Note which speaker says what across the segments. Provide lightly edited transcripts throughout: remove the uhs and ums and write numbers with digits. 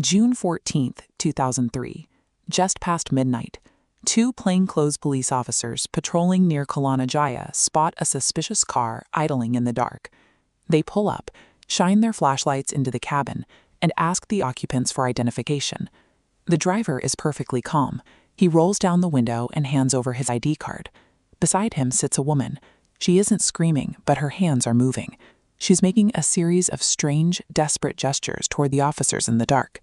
Speaker 1: June 14, 2003, just past midnight, two plainclothes police officers patrolling near Kelana Jaya spot a suspicious car idling in the dark. They pull up, shine their flashlights into the cabin, and ask the occupants for identification. The driver is perfectly calm. He rolls down the window and hands over his ID card. Beside him sits a woman. She isn't screaming, but her hands are moving. She's making a series of strange, desperate gestures toward the officers in the dark.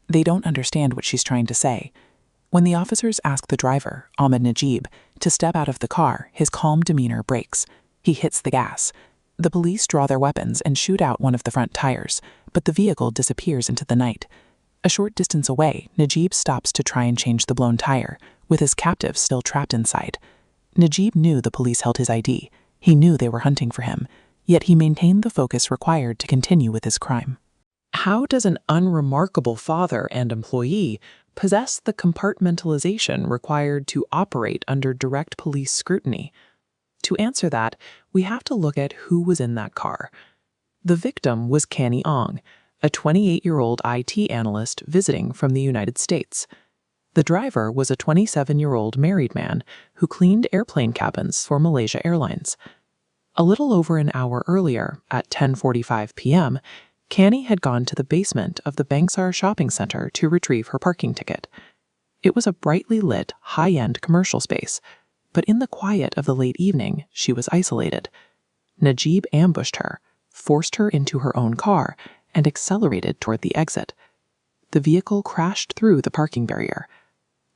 Speaker 1: They don't understand what she's trying to say. When the officers ask the driver, Ahmed Najib, to step out of the car, his calm demeanor breaks. He hits the gas. The police draw their weapons and shoot out one of the front tires, but the vehicle disappears into the night. A short distance away, Najib stops to try and change the blown tire, with his captive still trapped inside. Najib knew the police held his ID. He knew they were hunting for him, yet he maintained the focus required to continue with his crime. How does an unremarkable father and employee possess the compartmentalization required to operate under direct police scrutiny? To answer that, we have to look at who was in that car. The victim was Canny Ong, a 28-year-old IT analyst visiting from the United States. The driver was a 27-year-old married man who cleaned airplane cabins for Malaysia Airlines. A little over an hour earlier, at 10:45 p.m., Canny had gone to the basement of the Bangsar shopping center to retrieve her parking ticket. It was a brightly lit, high-end commercial space, but in the quiet of the late evening, she was isolated. Najib ambushed her, forced her into her own car, and accelerated toward the exit. The vehicle crashed through the parking barrier.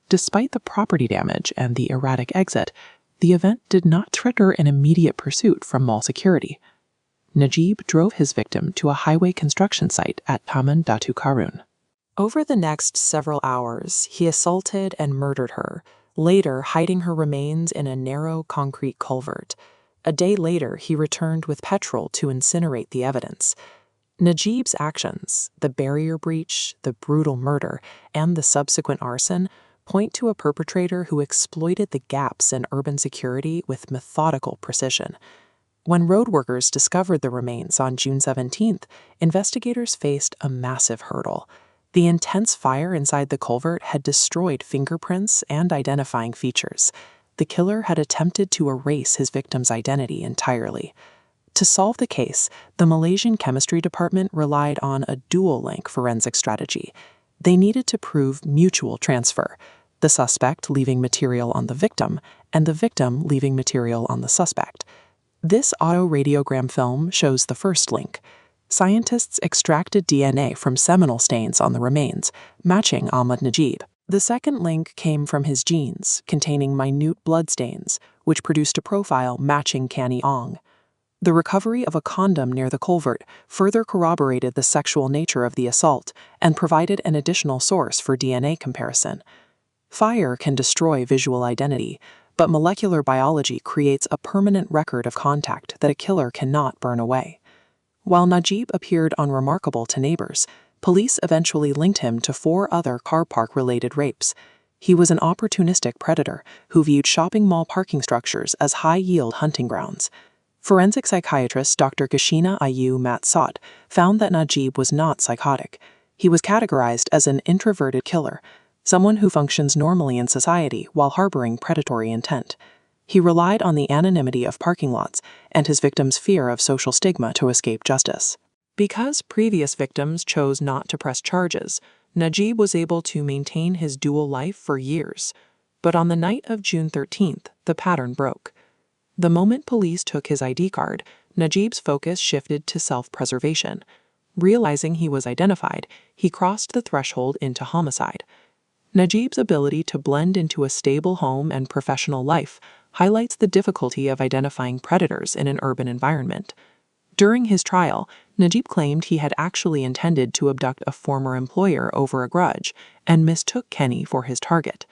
Speaker 1: Despite the property damage and the erratic exit, the event did not trigger an immediate pursuit from mall security. Najib drove his victim to a highway construction site at Taman Datu Karun. Over the next several hours, he assaulted and murdered her, later hiding her remains in a narrow concrete culvert. A day later, he returned with petrol to incinerate the evidence. Najib's actions, the barrier breach, the brutal murder, and the subsequent arson, point to a perpetrator who exploited the gaps in urban security with methodical precision. When road workers discovered the remains on June 17th, investigators faced a massive hurdle. The intense fire inside the culvert had destroyed fingerprints and identifying features. The killer had attempted to erase his victim's identity entirely. To solve the case, the Malaysian chemistry department relied on a dual-link forensic strategy. They needed to prove mutual transfer, the suspect leaving material on the victim, and the victim leaving material on the suspect. This autoradiogram film shows the first link. Scientists extracted DNA from seminal stains on the remains, matching Ahmed Najib. The second link came from his genes, containing minute blood stains, which produced a profile matching Canny Ong. The recovery of a condom near the culvert further corroborated the sexual nature of the assault and provided an additional source for DNA comparison. Fire can destroy visual identity, but molecular biology creates a permanent record of contact that a killer cannot burn away. While Najib appeared unremarkable to neighbors, police eventually linked him to 4 other car park-related rapes. He was an opportunistic predator who viewed shopping mall parking structures as high-yield hunting grounds. Forensic psychiatrist Dr. Kashina Ayu Matsot found that Najib was not psychotic. He was categorized as an introverted killer, someone who functions normally in society while harboring predatory intent. He relied on the anonymity of parking lots and his victim's fear of social stigma to escape justice. Because previous victims chose not to press charges, Najib was able to maintain his dual life for years. But on the night of June 13th, the pattern broke. The moment police took his ID card, Najib's focus shifted to self-preservation. Realizing he was identified, he crossed the threshold into homicide. Najib's ability to blend into a stable home and professional life highlights the difficulty of identifying predators in an urban environment. During his trial, Najib claimed he had actually intended to abduct a former employer over a grudge and mistook Canny for his target.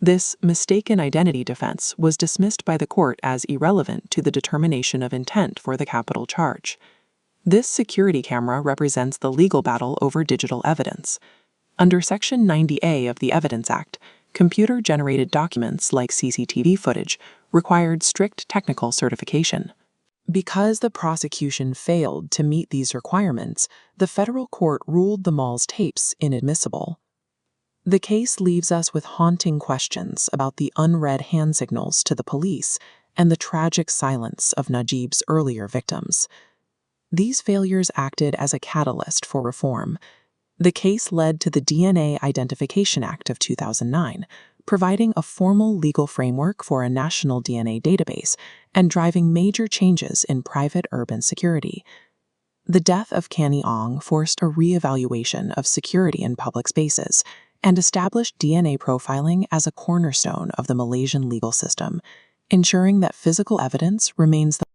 Speaker 1: This mistaken identity defense was dismissed by the court as irrelevant to the determination of intent for the capital charge. This security camera represents the legal battle over digital evidence. Under Section 90A of the Evidence Act, computer-generated documents like CCTV footage required strict technical certification. Because the prosecution failed to meet these requirements, the federal court ruled the mall's tapes inadmissible. The case leaves us with haunting questions about the unread hand signals to the police and the tragic silence of Najib's earlier victims. These failures acted as a catalyst for reform. The case led to the DNA Identification Act of 2009, providing a formal legal framework for a national DNA database and driving major changes in private urban security. The death of Canny Ong forced a re-evaluation of security in public spaces and established DNA profiling as a cornerstone of the Malaysian legal system, ensuring that physical evidence remains the